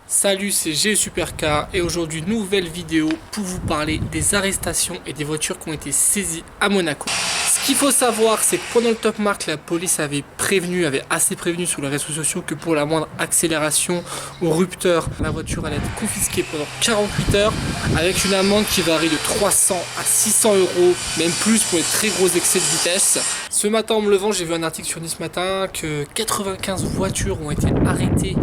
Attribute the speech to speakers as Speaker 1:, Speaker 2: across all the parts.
Speaker 1: Salut, c'est G Supercar et aujourd'hui nouvelle vidéo pour vous parler des arrestations et des voitures qui ont été saisies à Monaco. Ce qu'il faut savoir, c'est que pendant le Top Mark, la police avait assez prévenu sur les réseaux sociaux que pour la moindre accélération ou rupteur, la voiture allait être confisquée pendant 48 heures avec une amende qui varie de 300 à 600 euros, même plus pour les très gros excès de vitesse. Ce matin en me levant, j'ai vu un article sur Nice Matin que 95 voitures ont été arrêtées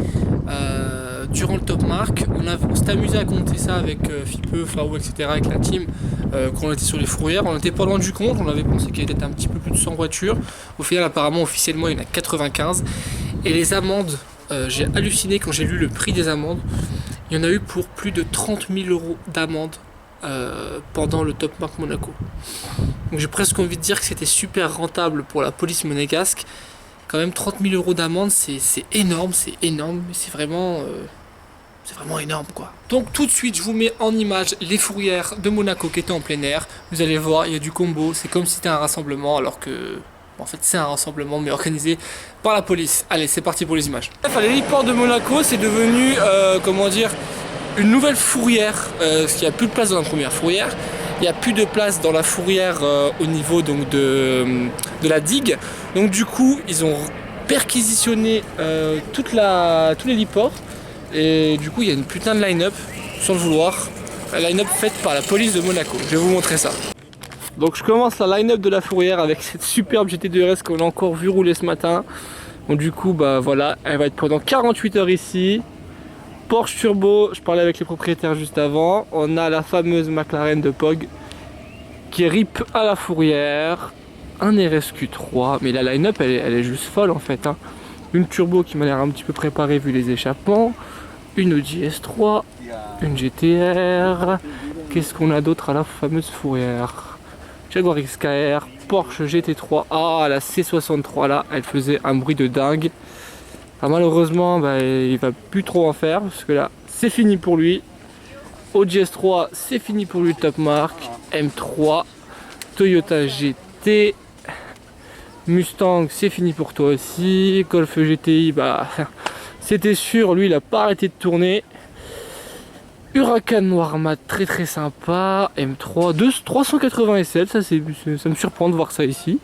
Speaker 1: durant le Top Mark. On s'est amusé à compter ça avec Fipe, Fao, etc. avec la team quand on était sur les fourrières. On n'était pas loin du compte, on avait pensé qu'il y avait un petit peu plus de 100 voitures. Au final, apparemment, officiellement, il y en a 95. Et les amendes, j'ai halluciné quand j'ai lu le prix des amendes. Il y en a eu pour plus de 30 000 euros d'amende pendant le Top Mark Monaco. Donc j'ai presque envie de dire que c'était super rentable pour la police monégasque. Quand même 30 000 euros d'amende, c'est énorme, mais c'est vraiment énorme quoi. Donc tout de suite, je vous mets en image les fourrières de Monaco qui étaient en plein air. Vous allez voir, il y a du combo, c'est comme si c'était un rassemblement alors que... En fait, c'est un rassemblement mais organisé par la police. Allez, c'est parti pour les images. L'héliport de Monaco, c'est devenu, comment dire, une nouvelle fourrière. Parce qu'il n'y a plus de place dans la première fourrière. Il n'y a plus de place dans la fourrière au niveau donc, de la digue. Donc du coup, ils ont perquisitionné tout l'héliport. Et du coup, il y a une putain de line-up, sans le vouloir. La line-up faite par la police de Monaco. Je vais vous montrer ça. Donc je commence la line-up de la fourrière avec cette superbe GT2 RS qu'on a encore vu rouler ce matin. Donc du coup, bah voilà, elle va être pendant 48 heures ici. Porsche Turbo, je parlais avec les propriétaires juste avant. On a la fameuse McLaren de Pog qui est RIP à la fourrière. Un RSQ3, mais la line-up elle est juste folle en fait. Hein. Une Turbo qui m'a l'air un petit peu préparée vu les échappements. Une Audi S3, une GTR. Qu'est-ce qu'on a d'autre à la fameuse fourrière? Jaguar XKR, Porsche GT3. Ah, la C63 là, elle faisait un bruit de dingue. Ah, malheureusement, bah, il va plus trop en faire parce que là, c'est fini pour lui. Audi S3, c'est fini pour lui. Top Mark, M3, Toyota GT, Mustang, c'est fini pour toi aussi. Golf GTI, bah, c'était sûr, lui, il a pas arrêté de tourner. Huracan noir mat, très très sympa. M3, 380 SL, ça me surprend de voir ça ici.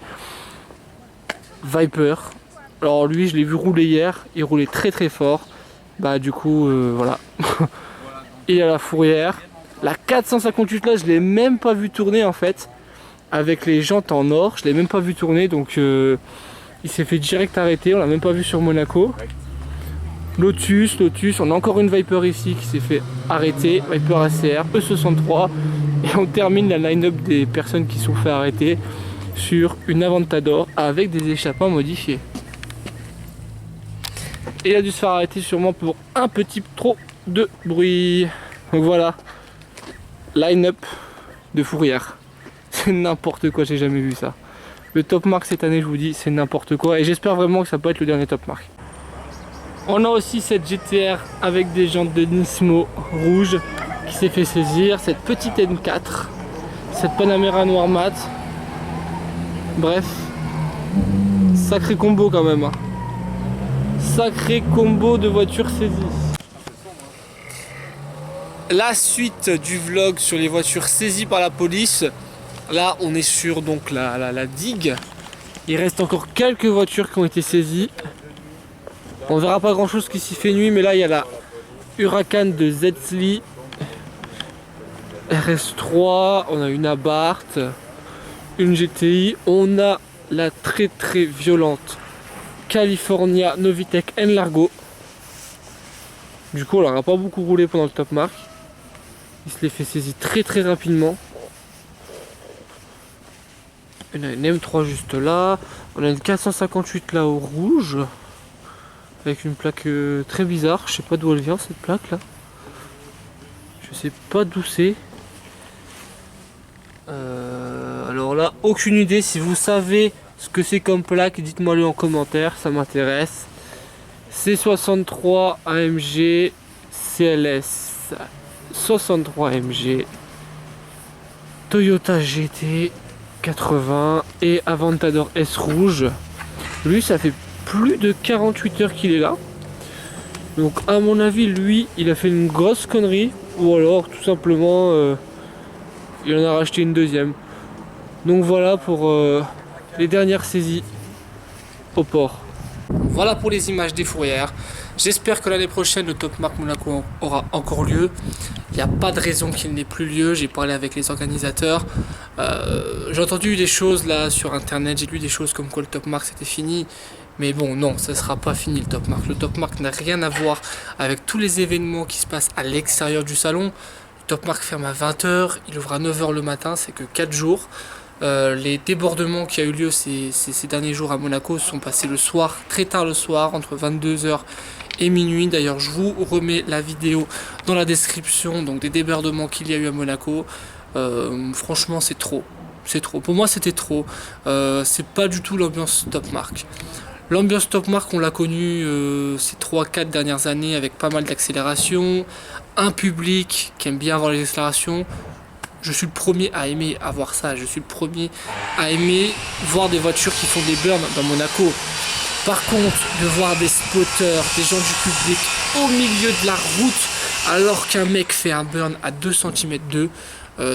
Speaker 1: Viper. Alors lui je l'ai vu rouler hier, il roulait très très fort. Bah du coup voilà. Et à la fourrière. La 458 là je l'ai même pas vu tourner en fait. Avec les jantes en or, je l'ai même pas vu tourner. Donc il s'est fait direct arrêter, on l'a même pas vu sur Monaco. Lotus, on a encore une Viper ici qui s'est fait arrêter. Viper ACR, E63. Et on termine la line-up des personnes qui sont fait arrêter sur une Aventador avec des échappements modifiés. Et il a dû se faire arrêter sûrement pour un petit trop de bruit. Donc voilà, line-up de fourrière. C'est n'importe quoi, j'ai jamais vu ça. Le Top Mark cette année, je vous dis, c'est n'importe quoi. Et j'espère vraiment que ça peut être le dernier Top Mark. On a aussi cette GTR avec des jantes de Nismo rouge qui s'est fait saisir. Cette petite N4, cette Panamera noir mat. Bref, sacré combo quand même. Hein. Sacré combo de voitures saisies. La suite du vlog sur les voitures saisies par la police. Là on est sur donc la digue. Il reste encore quelques voitures qui ont été saisies. On verra pas grand chose qui s'y fait nuit, mais là il y a la Huracan de Zetzli RS3, on a une Abarth, une GTI, on a la très très violente California Novitec N-Largo. Du coup on n'aura pas beaucoup roulé pendant le Top Mark. Il se les fait saisir très très rapidement. On a une M3 juste là. On a une 458 là au rouge. Avec une plaque très bizarre. Je sais pas d'où elle vient cette plaque là. Je sais pas d'où c'est. Alors là, aucune idée. Si vous savez ce que c'est comme plaque, dites-moi le en commentaire, ça m'intéresse. C63 AMG CLS 63 AMG Toyota GT 80 et Aventador S rouge. Lui ça fait plus de 48 heures qu'il est là. Donc à mon avis, lui, il a fait une grosse connerie. Ou alors, tout simplement, il en a racheté une deuxième. Donc voilà pour les dernières saisies au port. Voilà pour les images des fourrières. J'espère que l'année prochaine, le Top Mark Monaco aura encore lieu. Il n'y a pas de raison qu'il n'ait plus lieu. J'ai parlé avec les organisateurs. J'ai entendu des choses là sur internet. J'ai lu des choses comme quoi le Top Mark c'était fini. Mais bon, non, ça ne sera pas fini le Top Mark. Le Top Mark n'a rien à voir avec tous les événements qui se passent à l'extérieur du salon. Le Top Mark ferme à 20 h. Il ouvre à 9 h le matin. C'est que 4 jours. Les débordements qui a eu lieu ces derniers jours à Monaco sont passés le soir, très tard le soir, entre 22 h et minuit. D'ailleurs, je vous remets la vidéo dans la description, donc des débordements qu'il y a eu à Monaco. Franchement, c'est trop. C'est trop. Pour moi, c'était trop. C'est pas du tout l'ambiance Top Mark. L'ambiance Top Mark, on l'a connue ces 3-4 dernières années avec pas mal d'accélération, un public qui aime bien avoir les accélérations. Je suis le premier à aimer avoir ça. Je suis le premier à aimer voir des voitures qui font des burns dans Monaco. Par contre, de voir des spotters, des gens du public au milieu de la route alors qu'un mec fait un burn à 2 cm d'eux,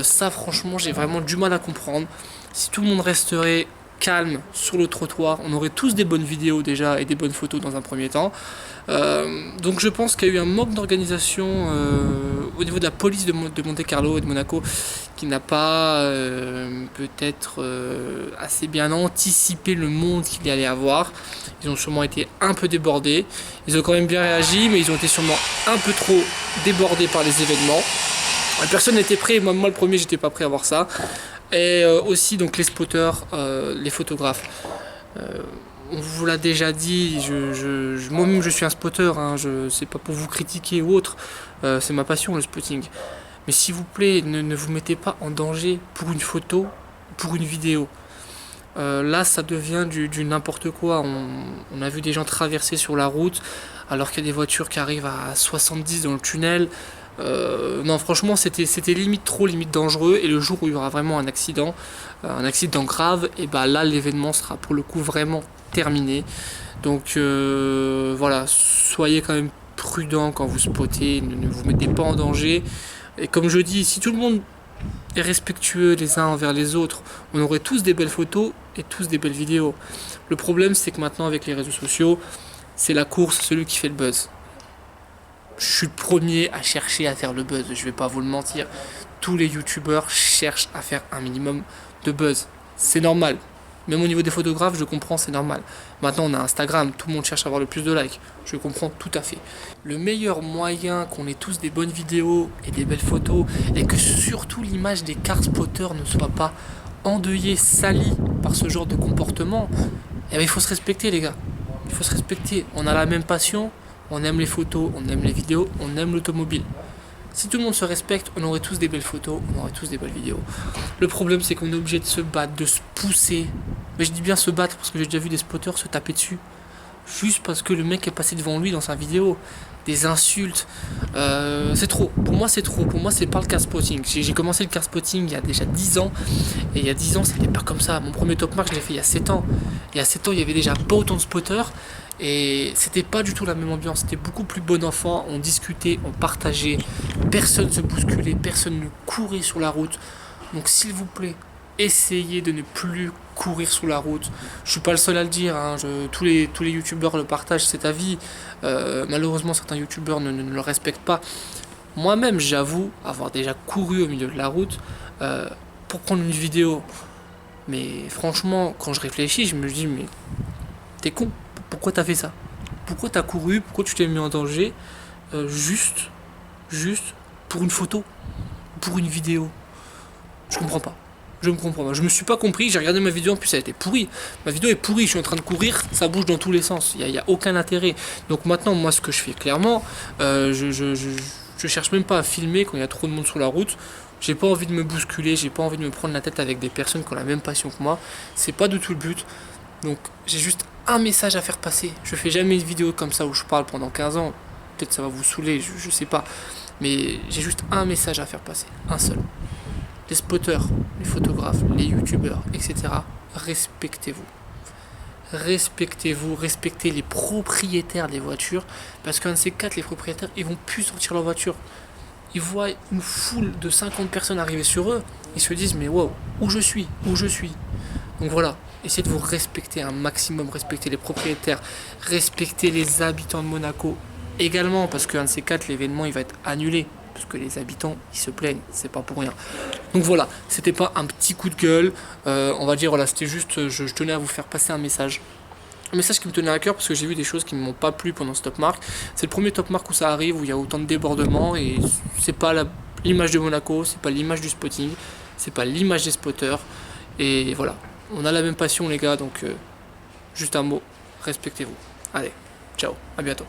Speaker 1: ça franchement j'ai vraiment du mal à comprendre. Si tout le monde resterait calme sur le trottoir, on aurait tous des bonnes vidéos déjà et des bonnes photos dans un premier temps. Donc je pense qu'il y a eu un manque d'organisation au niveau de la police de Monte Carlo et de Monaco qui n'a pas peut-être assez bien anticipé le monde qu'il y allait avoir. Ils ont sûrement été un peu débordés. Ils ont quand même bien réagi, mais ils ont été sûrement un peu trop débordés par les événements. Personne n'était prêt, moi le premier j'étais pas prêt à voir ça. Et aussi donc les spotters, les photographes. On vous l'a déjà dit, moi-même je suis un spotter, hein, c'est pas pour vous critiquer ou autre, c'est ma passion le spotting. Mais s'il vous plaît, ne vous mettez pas en danger pour une photo, pour une vidéo. Là ça devient du n'importe quoi. On a vu des gens traverser sur la route alors qu'il y a des voitures qui arrivent à 70 dans le tunnel. Non franchement c'était limite trop, limite dangereux, et le jour où il y aura vraiment un accident grave, et bah là l'événement sera pour le coup vraiment terminé. Donc voilà, soyez quand même prudent quand vous spottez, ne vous mettez pas en danger. Et comme je dis, si tout le monde est respectueux les uns envers les autres, on aurait tous des belles photos et tous des belles vidéos. Le problème c'est que maintenant avec les réseaux sociaux, c'est la course, celui qui fait le buzz. Je suis le premier à chercher à faire le buzz, je vais pas vous le mentir. Tous les youtubeurs cherchent à faire un minimum de buzz. C'est normal. Même au niveau des photographes, je comprends, c'est normal. Maintenant, on a Instagram, tout le monde cherche à avoir le plus de likes. Je comprends tout à fait. Le meilleur moyen qu'on ait tous des bonnes vidéos et des belles photos, et que surtout l'image des car spotters ne soit pas endeuillée, salie par ce genre de comportement, eh bien, il faut se respecter, les gars. Il faut se respecter. On a la même passion. On aime les photos, on aime les vidéos, on aime l'automobile. Si tout le monde se respecte, on aurait tous des belles photos, on aurait tous des belles vidéos. Le problème, c'est qu'on est obligé de se battre, de se pousser. Mais je dis bien se battre parce que j'ai déjà vu des spotters se taper dessus. Juste parce que le mec est passé devant lui dans sa vidéo. Des insultes. C'est trop. Pour moi, c'est trop. Pour moi, c'est pas le car spotting. J'ai commencé le car spotting il y a déjà 10 ans. Et il y a 10 ans, c'était pas comme ça. Mon premier Top Mark, je l'ai fait il y a 7 ans. Il y a 7 ans, il y avait déjà pas autant de spotters. Et c'était pas du tout la même ambiance. C'était beaucoup plus bon enfant. On discutait, on partageait. Personne se bousculait. Personne ne courait sur la route. Donc, s'il vous plaît, essayez de ne plus courir sur la route. Je suis pas le seul à le dire, hein. Tous les youtubeurs le partagent cet avis. Malheureusement, certains youtubeurs ne le respectent pas. Moi-même, j'avoue avoir déjà couru au milieu de la route pour prendre une vidéo. Mais franchement, quand je réfléchis, je me dis, mais t'es con, pourquoi t'as fait ça? Pourquoi t'as couru? Pourquoi tu t'es mis en danger juste pour une photo, pour une vidéo? Je comprends pas. Je me comprends pas. Je me suis pas compris. J'ai regardé ma vidéo, en plus elle était pourrie. Ma vidéo est pourrie. Je suis en train de courir, ça bouge dans tous les sens. Il y a aucun intérêt. Donc maintenant, moi, ce que je fais clairement, je cherche même pas à filmer quand il y a trop de monde sur la route. J'ai pas envie de me bousculer. J'ai pas envie de me prendre la tête avec des personnes qui ont la même passion que moi. C'est pas du tout le but. Donc j'ai juste un message à faire passer. Je fais jamais une vidéo comme ça où je parle pendant 15 ans. Peut-être ça va vous saouler, je sais pas. Mais j'ai juste un message à faire passer. Un seul. Les spotters, les photographes, les youtubeurs, etc. Respectez-vous. respectez-vous, respectez les propriétaires des voitures, parce qu'un de ces quatre, les propriétaires, ils vont plus sortir leur voiture. Ils voient une foule de 50 personnes arriver sur eux, ils se disent mais wow, où je suis. Donc voilà, essayez de vous respecter un maximum, respecter les propriétaires, respecter les habitants de Monaco également, parce qu'un de ces quatre, l'événement il va être annulé, parce que les habitants ils se plaignent, c'est pas pour rien. Donc voilà, c'était pas un petit coup de gueule, on va dire voilà, c'était juste, je tenais à vous faire passer un message. Un message qui me tenait à cœur parce que j'ai vu des choses qui ne m'ont pas plu pendant ce Top Mark. C'est le premier Top Mark où ça arrive, où il y a autant de débordements et c'est pas l'image de Monaco, c'est pas l'image du spotting, c'est pas l'image des spotters. Et voilà, on a la même passion les gars, donc juste un mot, respectez-vous. Allez, ciao, à bientôt.